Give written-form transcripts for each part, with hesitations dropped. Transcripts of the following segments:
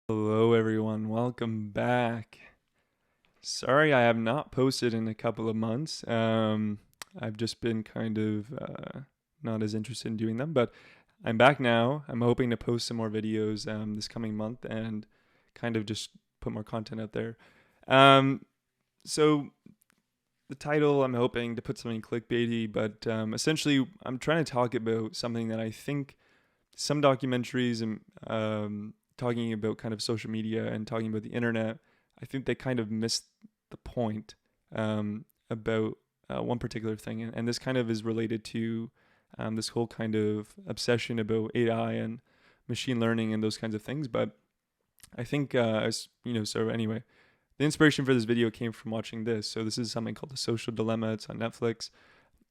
Hello, everyone. Welcome back. Sorry, I have not posted in a couple of months. I've just been kind of not as interested in doing them, but I'm back now. I'm hoping to post some more videos this coming month and kind of just put more content out there. Um, so the title, I'm hoping to put something clickbaity, but essentially, I'm trying to talk about something that I think some documentaries and talking about kind of social media and talking about the internet, I think they kind of missed the point about one particular thing. And this kind of is related to this whole kind of obsession about AI and machine learning and those kinds of things. But I think, so anyway, the inspiration for this video came from watching this. So this is something called The Social Dilemma. It's on Netflix.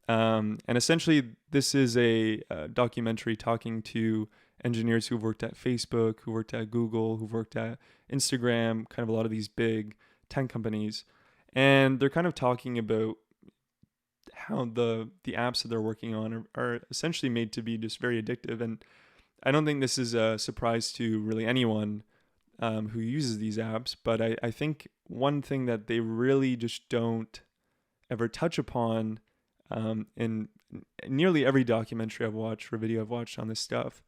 And essentially, this is a documentary talking to engineers who've worked at Facebook, who worked at Google, who've worked at Instagram, kind of a lot of these big tech companies. And they're kind of talking about how the apps that they're working on are essentially made to be just very addictive. And I don't think this is a surprise to really anyone who uses these apps. But I think one thing that they really just don't ever touch upon in nearly every documentary I've watched or video I've watched on this stuff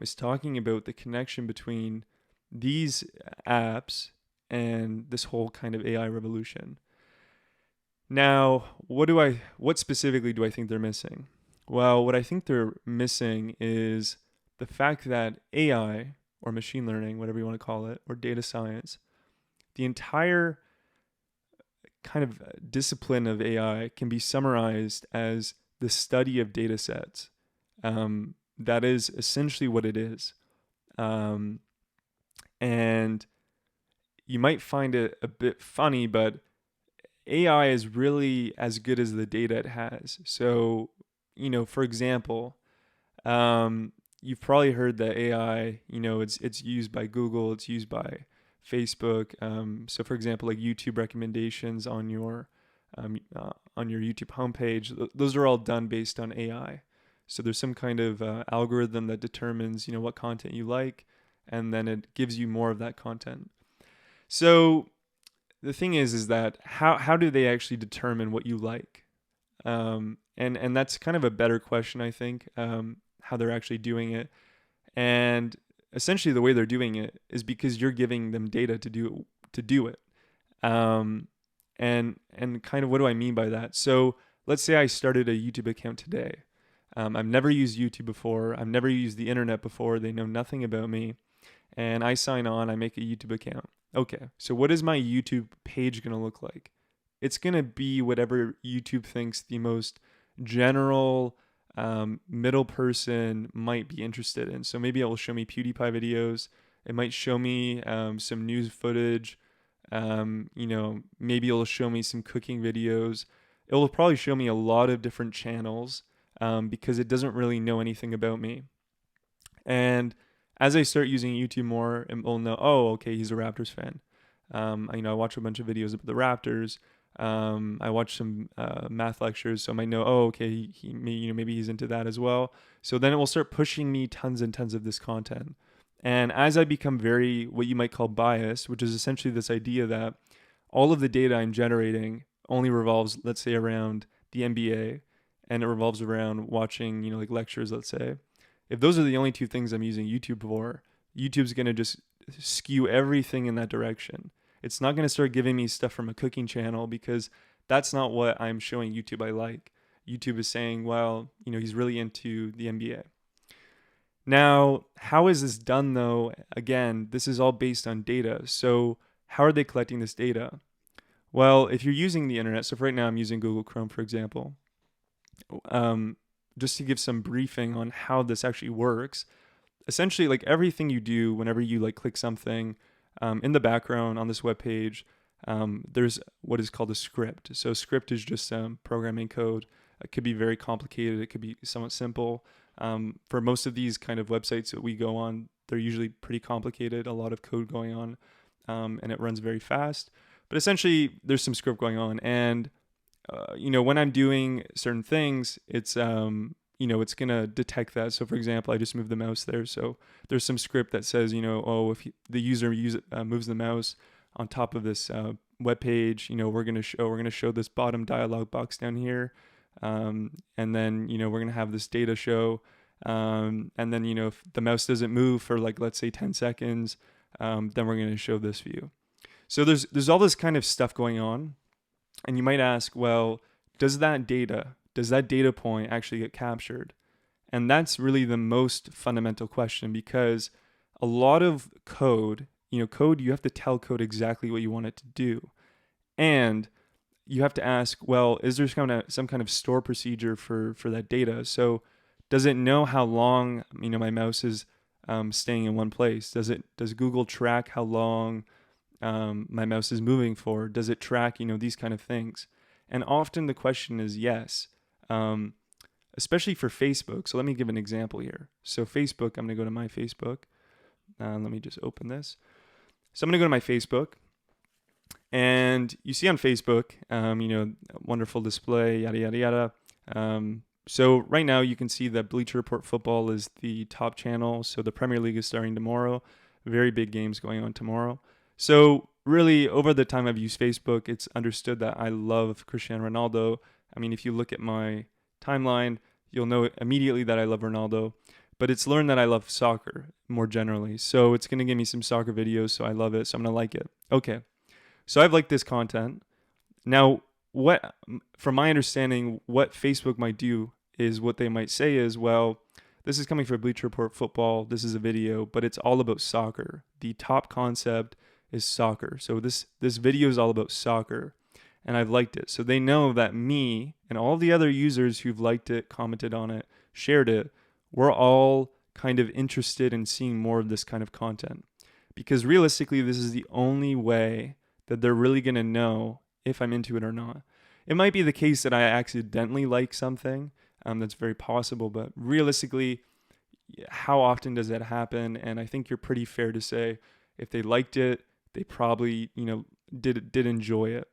is talking about the connection between these apps and this whole kind of AI revolution. Now, what specifically do I think they're missing? Well, what I think they're missing is the fact that AI or machine learning, whatever you want to call it, or data science, the entire kind of discipline of AI can be summarized as the study of data sets. That is essentially what it is. And you might find it a bit funny, but AI is really as good as the data it has. So, for example, you've probably heard that AI, it's used by Google, it's used by Facebook. So, for example, like YouTube recommendations on your YouTube homepage, those are all done based on AI. So there's some kind of algorithm that determines, what content you like, and then it gives you more of that content. So the thing is that how do they actually determine what you like? And that's kind of a better question, I think, how they're actually doing it. And essentially, the way they're doing it is because you're giving them data to do it. Um, and kind of what do I mean by that? So let's say I started a YouTube account today. I've never used YouTube before. I've never used the internet before. They know nothing about me. And I sign on, I make a YouTube account. Okay, so what is my YouTube page going to look like? It's going to be whatever YouTube thinks the most general middle person might be interested in. So maybe it will show me PewDiePie videos. It might show me some news footage. Maybe it'll show me some cooking videos. It will probably show me a lot of different channels because it doesn't really know anything about me. And as I start using YouTube more, it will know, oh, okay, he's a Raptors fan. I watch a bunch of videos about the Raptors. I watch some math lectures, so I might know, oh, okay, maybe he's into that as well. So then it will start pushing me tons and tons of this content. And as I become very, what you might call biased, which is essentially this idea that all of the data I'm generating only revolves, let's say, around the NBA, and it revolves around watching, like lectures, let's say. If those are the only two things I'm using YouTube for, YouTube's going to just skew everything in that direction. It's not going to start giving me stuff from a cooking channel because that's not what I'm showing YouTube I like. YouTube is saying, well, he's really into the NBA. Now, how is this done though? Again, this is all based on data. So, how are they collecting this data? Well, if you're using the internet, so for right now I'm using Google Chrome, for example, just to give some briefing on how this actually works. Essentially, like everything you do, whenever you like click something in the background on this web page, there's what is called a script. So, script is just programming code. It could be very complicated. It could be somewhat simple. For most of these kind of websites that we go on, they're usually pretty complicated, a lot of code going on, and it runs very fast. But essentially, there's some script going on. And, when I'm doing certain things, it's, it's going to detect that. So for example, I just moved the mouse there. So there's some script that says, if the user moves the mouse on top of this web page, we're going to show this bottom dialog box down here. And then, we're going to have this data show. And then, if the mouse doesn't move for like, let's say 10 seconds, then we're going to show this view. So there's all this kind of stuff going on. And you might ask, well, does that data point actually get captured? And that's really the most fundamental question, because a lot of code, you have to tell code exactly what you want it to do. And you have to ask, well, is there some kind of store procedure for that data? So does it know how long, my mouse is staying in one place? Does Google track how long my mouse is moving for? Does it track, these kind of things? And often the question is yes, especially for Facebook. So let me give an example here. So Facebook, I'm going to go to my Facebook. Let me just open this. So I'm going to go to my Facebook. And you see on Facebook, wonderful display, yada, yada, yada. So right now you can see that Bleacher Report Football is the top channel. So the Premier League is starting tomorrow. Very big games going on tomorrow. So really, over the time I've used Facebook, it's understood that I love Cristiano Ronaldo. If you look at my timeline, you'll know immediately that I love Ronaldo. But it's learned that I love soccer more generally. So it's going to give me some soccer videos, so I love it. So I'm going to like it. Okay. So I've liked this content. Now, from my understanding, what Facebook might do is what they might say is, well, this is coming from Bleacher Report Football. This is a video, but it's all about soccer. The top concept is soccer. So this video is all about soccer, and I've liked it. So they know that me and all the other users who've liked it, commented on it, shared it, we're all kind of interested in seeing more of this kind of content. Because realistically, this is the only way that they're really going to know if I'm into it or not. It might be the case that I accidentally like something. That's very possible. But realistically, how often does that happen? And I think you're pretty fair to say if they liked it, they probably, did enjoy it.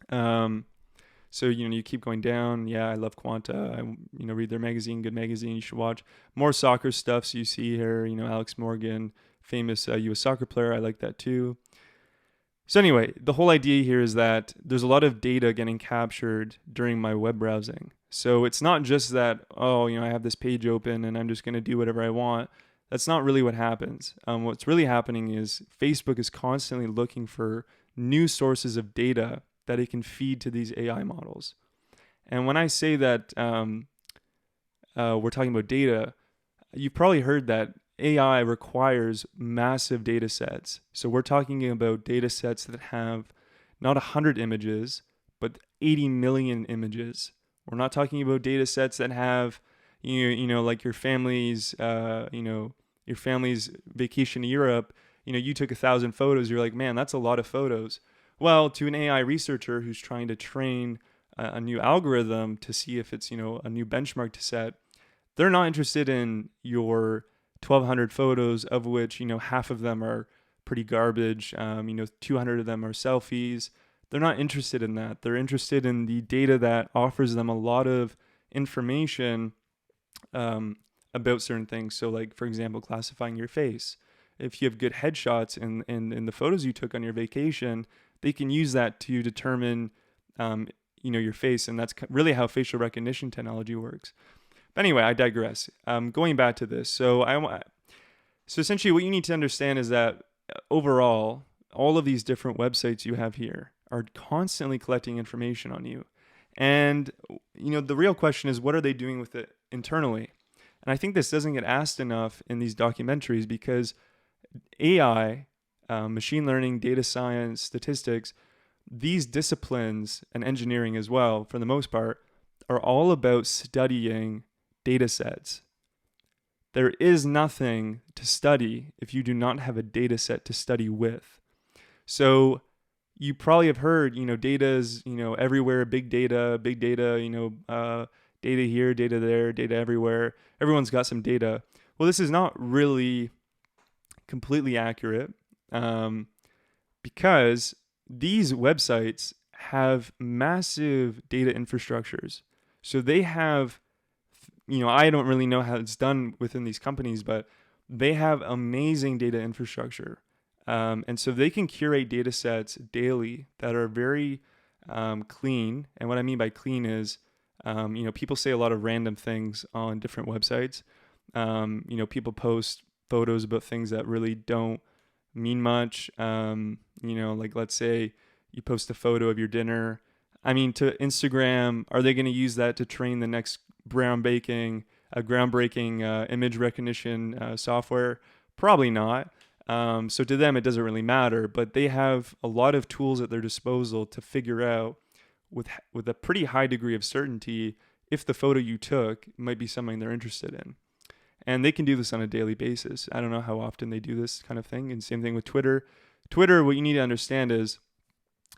So, you keep going down. Yeah, I love Quanta. I, read their magazine, good magazine. You should watch more soccer stuff. So you see here, Alex Morgan, famous U.S. soccer player. I like that too. So anyway, the whole idea here is that there's a lot of data getting captured during my web browsing. So it's not just that, I have this page open and I'm just going to do whatever I want. That's not really what happens. What's really happening is Facebook is constantly looking for new sources of data that it can feed to these AI models. And when I say that we're talking about data, you've probably heard that AI requires massive data sets. So we're talking about data sets that have not 100 images, but 80 million images. We're not talking about data sets that have, like your family's, your family's vacation to Europe. You took 1,000 photos. You're like, man, that's a lot of photos. Well, to an AI researcher who's trying to train a new algorithm to see if it's, a new benchmark to set, they're not interested in your 1,200 photos, of which, half of them are pretty garbage. 200 of them are selfies. They're not interested in that. They're interested in the data that offers them a lot of information about certain things. So like, for example, classifying your face. If you have good headshots in the photos you took on your vacation, they can use that to determine, your face. And that's really how facial recognition technology works. But anyway, I digress. Going back to this. So essentially what you need to understand is that overall, all of these different websites you have here are constantly collecting information on you. And, the real question is, what are they doing with it internally? And I think this doesn't get asked enough in these documentaries because AI, machine learning, data science, statistics, these disciplines and engineering as well, for the most part, are all about studying data sets. There is nothing to study if you do not have a data set to study with. So you probably have heard, data is, everywhere, big data, data here, data there, data everywhere. Everyone's got some data. Well, this is not really completely accurate because these websites have massive data infrastructures. So they have, I don't really know how it's done within these companies, but they have amazing data infrastructure. And so they can curate data sets daily that are very clean. And what I mean by clean is, people say a lot of random things on different websites. People post photos about things that really don't mean much. Like let's say you post a photo of your dinner. I mean, to Instagram, are they going to use that to train the next groundbreaking image recognition software? Probably not. So to them, it doesn't really matter, but they have a lot of tools at their disposal to figure out with a pretty high degree of certainty if the photo you took might be something they're interested in. And they can do this on a daily basis. I don't know how often they do this kind of thing. And same thing with Twitter. Twitter, what you need to understand is,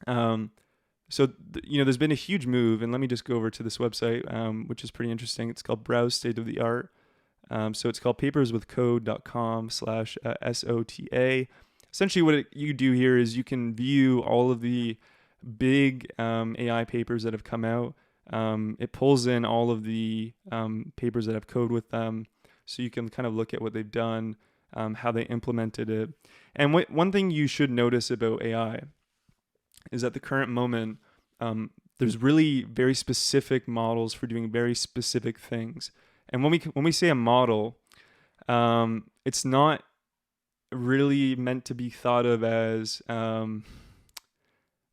there's been a huge move, and let me just go over to this website, which is pretty interesting. It's called Browse State of the Art. So it's called paperswithcode.com/SOTA. Essentially, what you do here is you can view all of the big AI papers that have come out. It pulls in all of the papers that have code with them, so you can kind of look at what they've done, how they implemented it. And one thing you should notice about AI is at the current moment, there's really very specific models for doing very specific things. And when we say a model, it's not really meant to be thought of as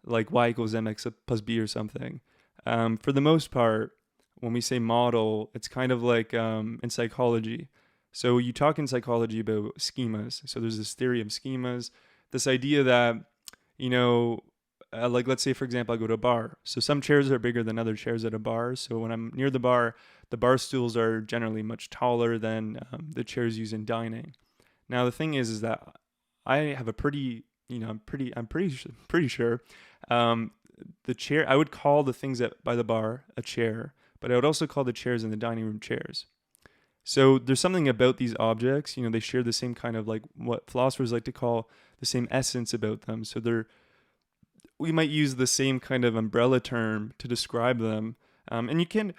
like y equals mx plus b or something. For the most part, when we say model, it's kind of like in psychology. So you talk in psychology about schemas. So there's this theory of schemas, this idea that, like let's say, for example, I go to a bar. So some chairs are bigger than other chairs at a bar. So when I'm near the bar stools are generally much taller than the chairs used in dining. Now the thing is that I have a pretty sure the chair, I would call the things by the bar a chair, but I would also call the chairs in the dining room chairs. So there's something about these objects, they share the same kind of, like, what philosophers like to call the same essence about them. So we might use the same kind of umbrella term to describe them. And you can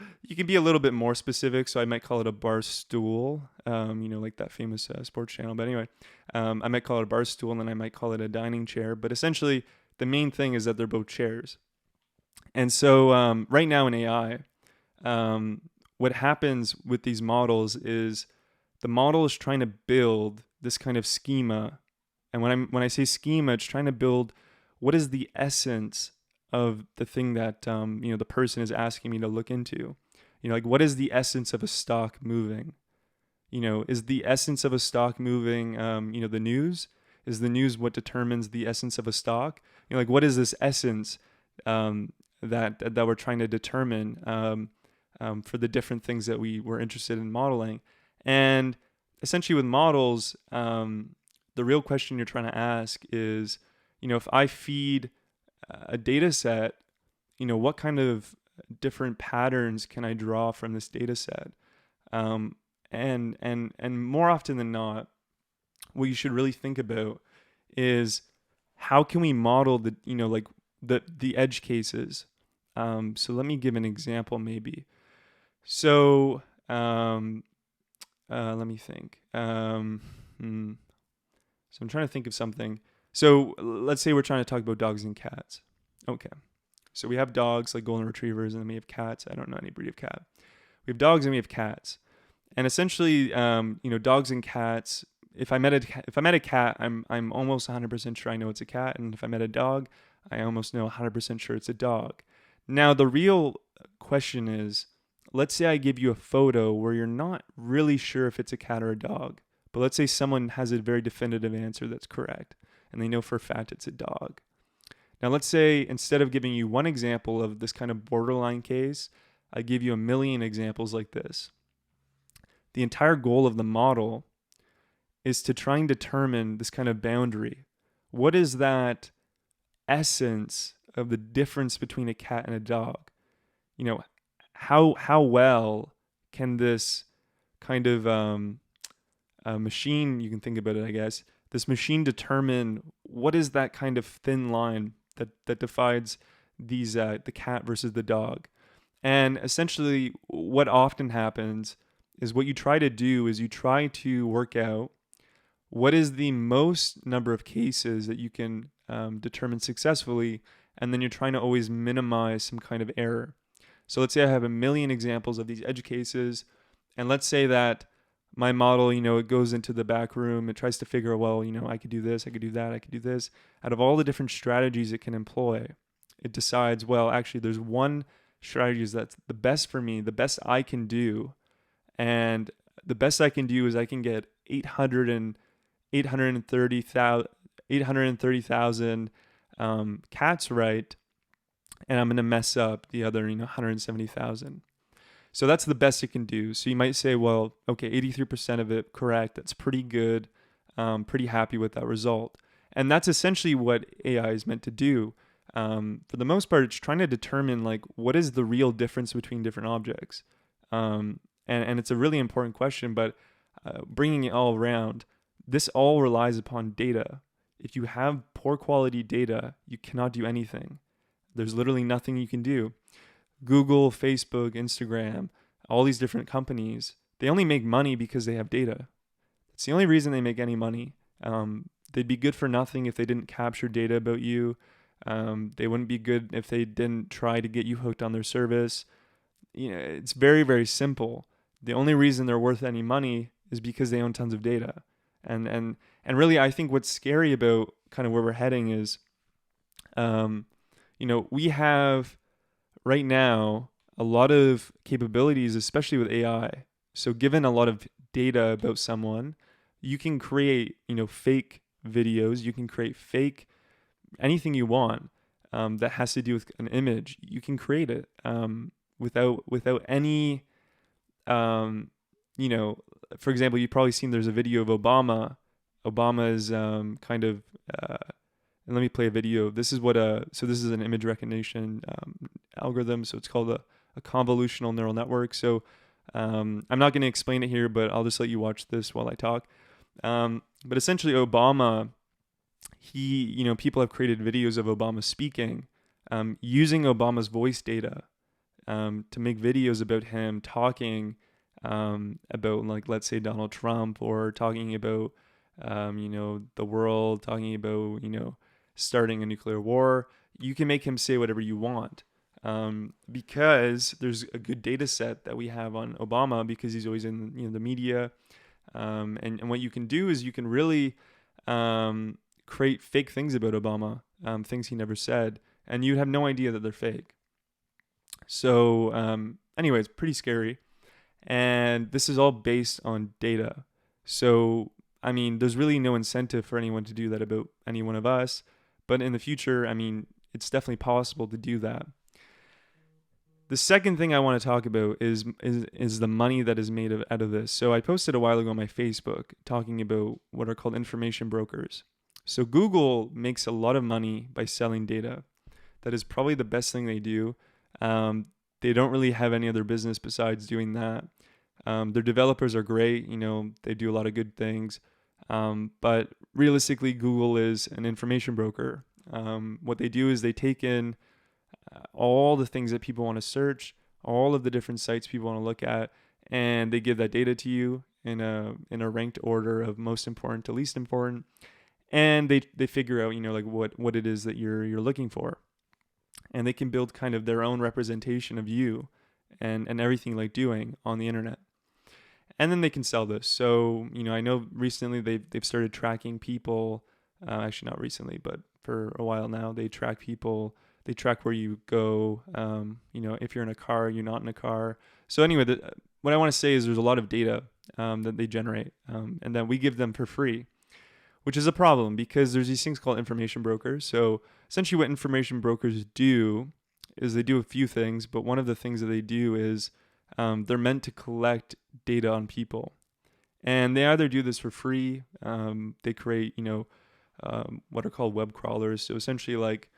be a little bit more specific. So I might call it a bar stool, like that famous sports channel. But anyway, I might call it a bar stool, and then I might call it a dining chair. But essentially, the main thing is that they're both chairs. And so right now in AI, what happens with these models is the model is trying to build this kind of schema. And when I say schema, it's trying to build what is the essence of the thing that the person is asking me to look into. Like, what is the essence of a stock moving? Is the essence of a stock moving the news? Is the news what determines the essence of a stock? Like, what is this essence that we're trying to determine for the different things that we were interested in modeling? And essentially with models, the real question you're trying to ask is, if I feed a data set, what kind of different patterns can I draw from this data set? And more often than not, what you should really think about is how can we model the edge cases. So let me give an example maybe. So let me think. So I'm trying to think of something. So let's say we're trying to talk about dogs and cats. Okay. So we have dogs like golden retrievers, and then we have cats. I don't know any breed of cat. We have dogs and we have cats. And essentially, dogs and cats, if I met a cat, I'm almost 100% sure I know it's a cat. And if I met a dog, I almost know 100% sure it's a dog. Now, the real question is, let's say I give you a photo where you're not really sure if it's a cat or a dog. But let's say someone has a very definitive answer that's correct, and they know for a fact it's a dog. Now, let's say instead of giving you one example of this kind of borderline case, I give you a million examples like this. The entire goal of the model is to try and determine this kind of boundary. What is that essence of the difference between a cat and a dog? How well can this kind of machine, you can think about it, I guess, this machine determine what is that kind of thin line that divides these the cat versus the dog? And essentially what often happens is what you try to do is you try to work out what is the most number of cases that you can determine successfully, and then you're trying to always minimize some kind of error. So let's say I have a million examples of these edge cases, and let's say that my model, it goes into the back room, it tries to figure out, well, I could do this, I could do that, I could do this. Out of all the different strategies it can employ, it decides, well, actually, there's one strategy that's the best for me, the best I can do. And the best I can do is I can get 830,000 cats right, and I'm going to mess up the other 170,000. So that's the best it can do. So you might say, well, okay, 83% of it correct. That's pretty good. Pretty happy with that result. And that's essentially what AI is meant to do. For the most part, it's trying to determine like what is the real difference between different objects. And it's a really important question, but bringing it all around, this all relies upon data. If you have poor quality data, you cannot do anything. There's literally nothing you can do. Google, Facebook, Instagram, all these different companies, they only make money because they have data. It's the only reason they make any money. They'd be good for nothing if they didn't capture data about you. They wouldn't be good if they didn't try to get you hooked on their service. It's very, very simple. The only reason they're worth any money is because they own tons of data. And really, I think what's scary about kind of where we're heading is, we have right now a lot of capabilities, especially with AI. So given a lot of data about someone, you can create, fake videos. You can create fake anything you want that has to do with an image. You can create it without any, for example, you've probably seen there's a video of Obama. Obama is and let me play a video. This is so this is an image recognition algorithm. So it's called a convolutional neural network. So I'm not going to explain it here, but I'll just let you watch this while I talk. But essentially Obama, people have created videos of Obama speaking, using Obama's voice data to make videos about him talking about, like, let's say Donald Trump, or talking about, the world, talking about, starting a nuclear war. You can make him say whatever you want because there's a good data set that we have on Obama because he's always in the media. And what you can do is you can really create fake things about Obama, things he never said, and you have no idea that they're fake. So anyway, it's pretty scary. And this is all based on data. So, there's really no incentive for anyone to do that about any one of us. But in the future, it's definitely possible to do that. The second thing I want to talk about is the money that is made out of this. So I posted a while ago on my Facebook talking about what are called information brokers. So Google makes a lot of money by selling data. That is probably the best thing they do. They don't really have any other business besides doing that. Their developers are great. They do a lot of good things. But realistically, Google is an information broker. What they do is they take in all the things that people want to search, all of the different sites people want to look at, and they give that data to you in a ranked order of most important to least important. And they figure out, like what it is that you're looking for. And they can build kind of their own representation of you and everything like doing on the internet. And then they can sell this. So, I know recently they've started tracking people. Actually, not recently, but for a while now, they track people. They track where you go. If you're in a car, you're not in a car. So anyway, what I want to say is there's a lot of data that they generate, and that we give them for free, which is a problem because there's these things called information brokers. So essentially what information brokers do is they do a few things, but one of the things that they do is they're meant to collect data on people. And they either do this for free, they create, what are called web crawlers. So essentially like,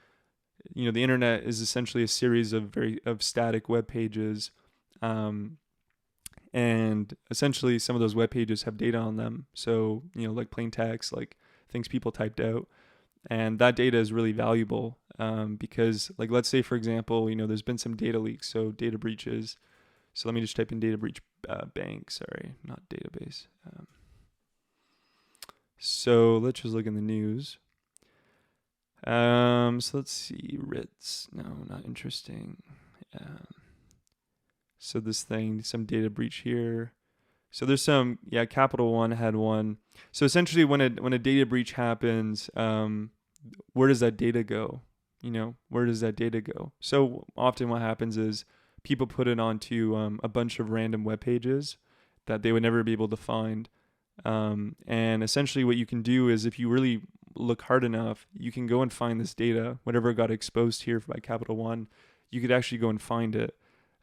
the internet is essentially a series of static web pages. And essentially some of those web pages have data on them. So, like plain text, like things people typed out. And that data is really valuable because, like, let's say, for example, there's been some data leaks, so data breaches. So let me just type in data breach bank. Sorry, not database. So let's just look in the news. So let's see. Ritz. No, not interesting. So this thing, some data breach here. So there's some, Capital One had one. So essentially, when a data breach happens, where does that data go? Where does that data go? So often what happens is people put it onto a bunch of random web pages that they would never be able to find. And essentially what you can do is, if you really look hard enough, you can go and find this data, whatever got exposed here by Capital One, you could actually go and find it.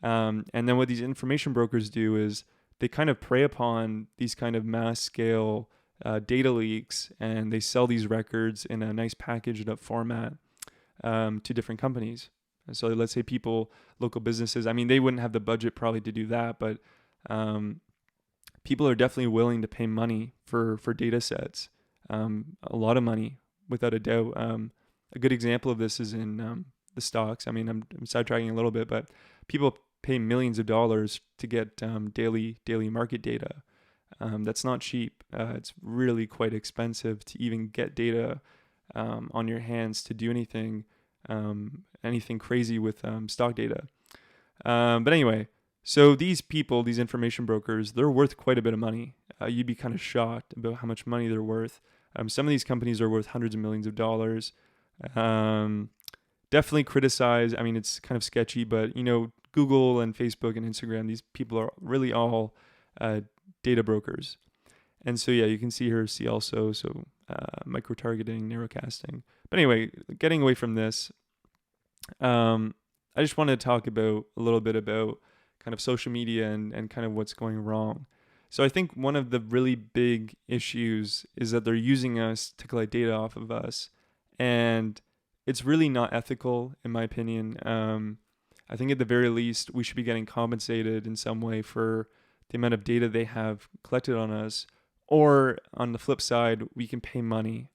And then what these information brokers do is they kind of prey upon these kind of mass scale data leaks, and they sell these records in a nice packaged up format to different companies. And so let's say local businesses, I mean, they wouldn't have the budget probably to do that, but people are definitely willing to pay money for data sets, a lot of money, without a doubt. A good example of this is in the stocks. I mean, I'm sidetracking a little bit, but people pay millions of dollars to get daily market data. That's not cheap. It's really quite expensive to even get data on your hands to do anything crazy with stock data. But anyway, so these people, these information brokers, they're worth quite a bit of money. You'd be kind of shocked about how much money they're worth. Some of these companies are worth hundreds of millions of dollars. Definitely criticize. I mean, it's kind of sketchy, but Google and Facebook and Instagram, these people are really all data brokers. And so, you can see here, see also, so micro-targeting, narrowcasting. But anyway, getting away from this, I just wanted to talk a little bit about kind of social media and kind of what's going wrong. So I think one of the really big issues is that they're using us to collect data off of us, and it's really not ethical, in my opinion. I think at the very least, we should be getting compensated in some way for the amount of data they have collected on us. Or on the flip side, we can pay money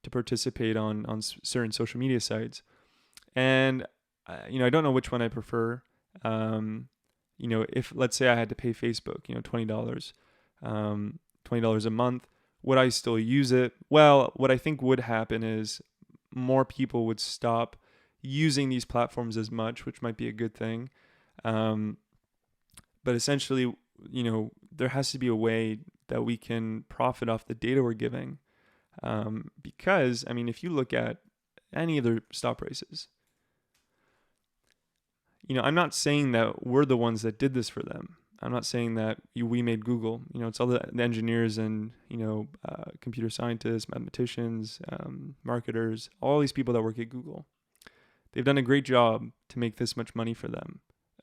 to participate on certain social media sites. And, I don't know which one I prefer. If, let's say I had to pay Facebook, $20, $20 a month, would I still use it? Well, what I think would happen is more people would stop using these platforms as much, which might be a good thing. But essentially, there has to be a way that we can profit off the data we're giving. Because, I mean, if you look at any of their stock prices, I'm not saying that we're the ones that did this for them. I'm not saying that we made Google. It's all the engineers and, computer scientists, mathematicians, marketers, all these people that work at Google. They've done a great job to make this much money for them.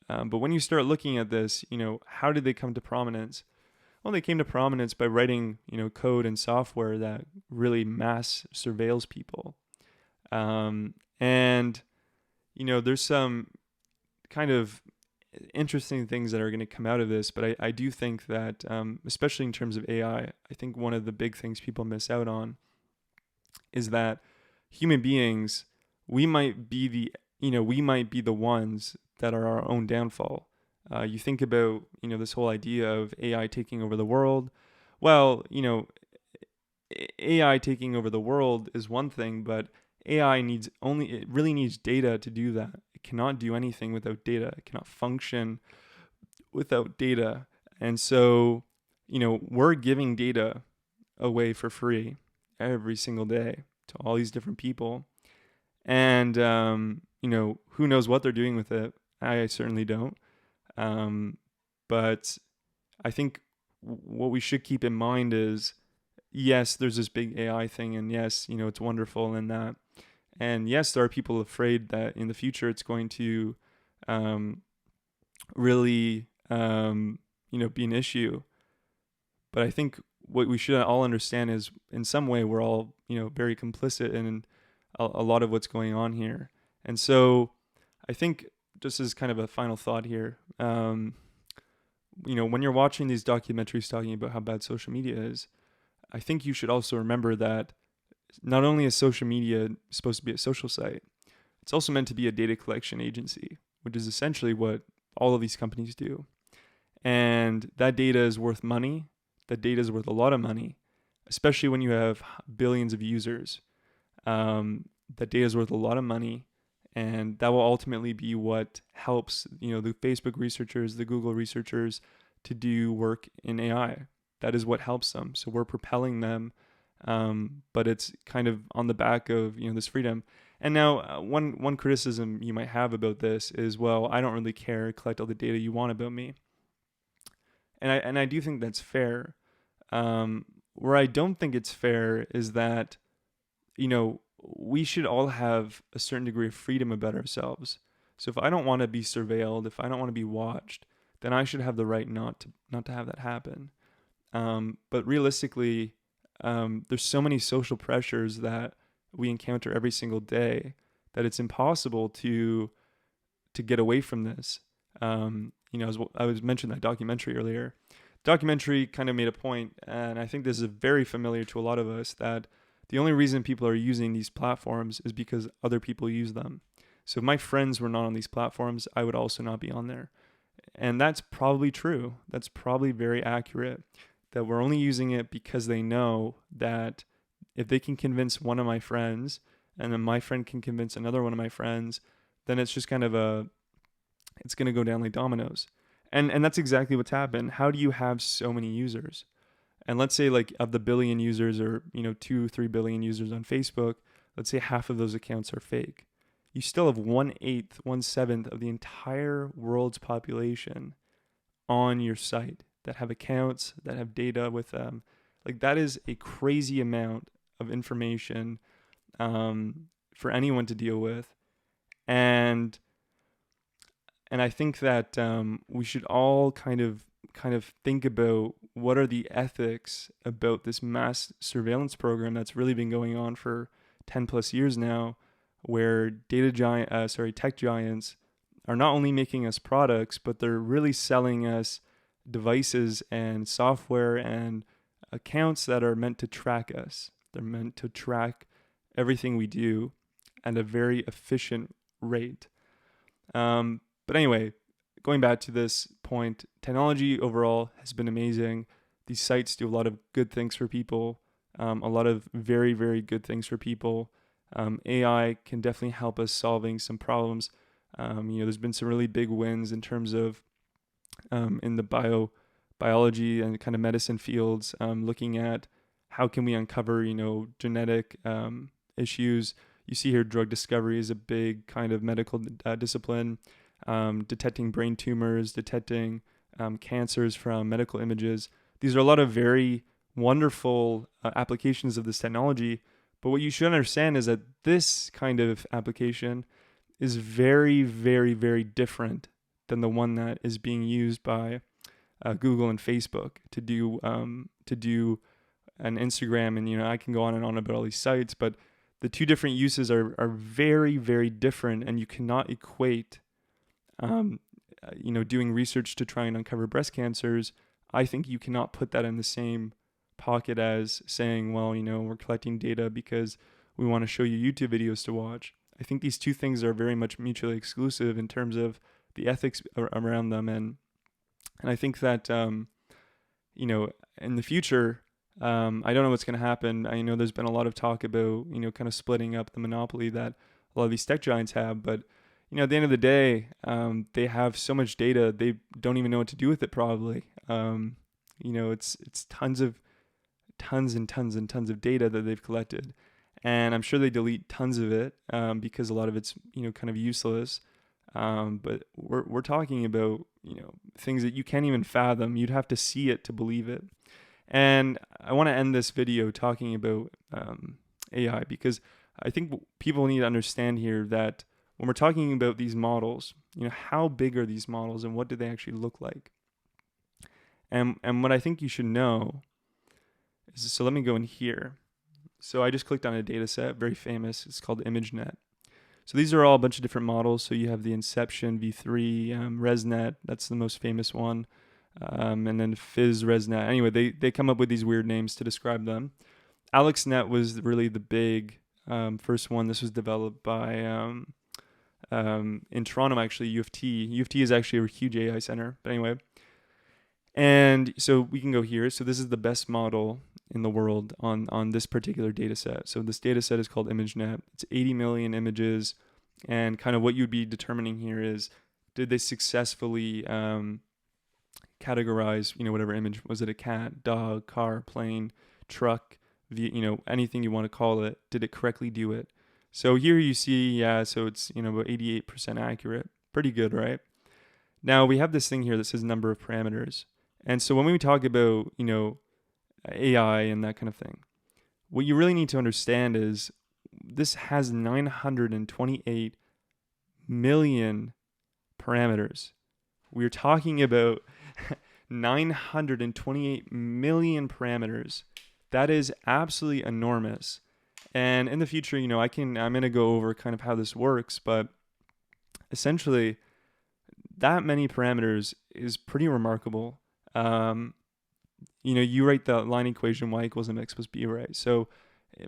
But when you start looking at this, how did they come to prominence? Well, they came to prominence by writing, code and software that really mass surveils people. There's some kind of interesting things that are going to come out of this, but I do think that, especially in terms of AI, I think one of the big things people miss out on is that human beings, we might be the ones that are our own downfall. You think about, this whole idea of AI taking over the world. Well, AI taking over the world is one thing, but AI it really needs data to do that. It cannot do anything without data. It cannot function without data. And so, we're giving data away for free every single day to all these different people. And, who knows what they're doing with it? I certainly don't. But I think what we should keep in mind is, yes, there's this big AI thing, and yes, it's wonderful and that. And yes, there are people afraid that in the future it's going to really, be an issue. But I think what we should all understand is, in some way, we're all, very complicit in a lot of what's going on here. And so I think, just as kind of a final thought here, when you're watching these documentaries talking about how bad social media is, I think you should also remember that not only is social media supposed to be a social site, it's also meant to be a data collection agency, which is essentially what all of these companies do. And that data is worth money. That data is worth a lot of money, especially when you have billions of users. That data is worth a lot of money, and that will ultimately be what helps, the Facebook researchers, the Google researchers to do work in AI. That is what helps them. So we're propelling them, but it's kind of on the back of this freedom. And now, one criticism you might have about this is, well, I don't really care. Collect all the data you want about me, and I do think that's fair. Where I don't think it's fair is that, we should all have a certain degree of freedom about ourselves. So if I don't want to be surveilled, if I don't want to be watched, then I should have the right not to have that happen. But realistically, there's so many social pressures that we encounter every single day that it's impossible to get away from this. I was mentioning that documentary earlier. Documentary kind of made a point, and I think this is very familiar to a lot of us, that the only reason people are using these platforms is because other people use them. So if my friends were not on these platforms, I would also not be on there. And that's probably true. That's probably very accurate, that we're only using it because they know that if they can convince one of my friends, and then my friend can convince another one of my friends, then it's just kind of it's going to go down like dominoes. And that's exactly what's happened. How do you have so many users? And let's say, like, of the billion users, or 2-3 billion users on Facebook, let's say half of those accounts are fake. You still have 1/8, 1/7 of the entire world's population on your site that have accounts, that have data with them. Like, that is a crazy amount of information for anyone to deal with. And I think that we should all kind of think about what are the ethics about this mass surveillance program that's really been going on for 10 plus years now, where tech giants are not only making us products, but they're really selling us devices and software and accounts that are meant to track us. They're meant to track everything we do at a very efficient rate. But anyway, going back to this point, technology overall has been amazing. These sites do a lot of good things for people, a lot of very, very good things for people. AI can definitely help us solving some problems. There's been some really big wins in terms of in the biology and kind of medicine fields, looking at how can we uncover, genetic issues. You see here, drug discovery is a big kind of medical discipline. Detecting brain tumors, detecting cancers from medical images. These are a lot of very wonderful applications of this technology. But what you should understand is that this kind of application is very, very, very different than the one that is being used by Google and Facebook to do an Instagram. And, I can go on and on about all these sites, but the two different uses are very, very different, and you cannot equate doing research to try and uncover breast cancers. I think you cannot put that in the same pocket as saying, well, we're collecting data because we want to show you YouTube videos to watch. I think these two things are very much mutually exclusive in terms of the ethics around them. And I think that, in the future, I don't know what's going to happen. I know there's been a lot of talk about, kind of splitting up the monopoly that a lot of these tech giants have, but at the end of the day, they have so much data, they don't even know what to do with it probably. It's tons and tons of data that they've collected. And I'm sure they delete tons of it because a lot of it's, kind of useless. But we're talking about, things that you can't even fathom. You'd have to see it to believe it. And I want to end this video talking about AI, because I think people need to understand here that when we're talking about these models, how big are these models and what do they actually look like? And what I think you should know is, so let me go in here. So I just clicked on a data set, very famous. It's called ImageNet. So these are all a bunch of different models. So you have the Inception V3, ResNet, that's the most famous one, and then PhysResNet. Anyway, they come up with these weird names to describe them. AlexNet was really the big first one. This was developed by in Toronto, actually, U of T. U of T is actually a huge AI center. But anyway, And so we can go here. So this is the best model in the world on this particular data set. So this data set is called ImageNet. It's 80 million images. And kind of what you'd be determining here is, did they successfully categorize, whatever image? Was it a cat, dog, car, plane, truck, anything you want to call it? Did it correctly do it? So here you see, so it's, about 88% accurate. Pretty good, right? Now we have this thing here that says number of parameters. And so when we talk about, AI and that kind of thing, what you really need to understand is this has 928 million parameters. We're talking about 928 million parameters. That is absolutely enormous. And in the future, I'm going to go over kind of how this works, but essentially that many parameters is pretty remarkable. You write the line equation y equals mx plus b, right? So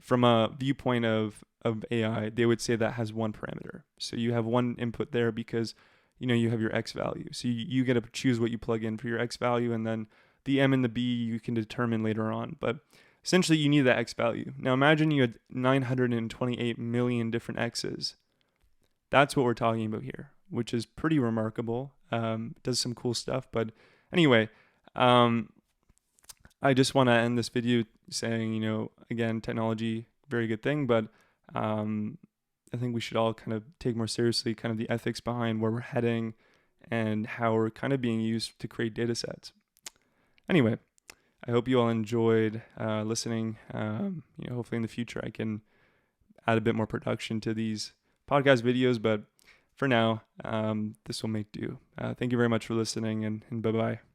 from a viewpoint of AI, they would say that has one parameter. So you have one input there because, you have your x value. So you get to choose what you plug in for your x value, and then the m and the b you can determine later on. But essentially you need that x value. Now imagine you had 928 million different x's. That's what we're talking about here, which is pretty remarkable. Does some cool stuff. But anyway, I just want to end this video saying, again, technology, very good thing, but I think we should all kind of take more seriously kind of the ethics behind where we're heading and how we're kind of being used to create data sets. Anyway, I hope you all enjoyed listening. Hopefully in the future I can add a bit more production to these podcast videos, but for now, this will make do. Thank you very much for listening, and bye-bye.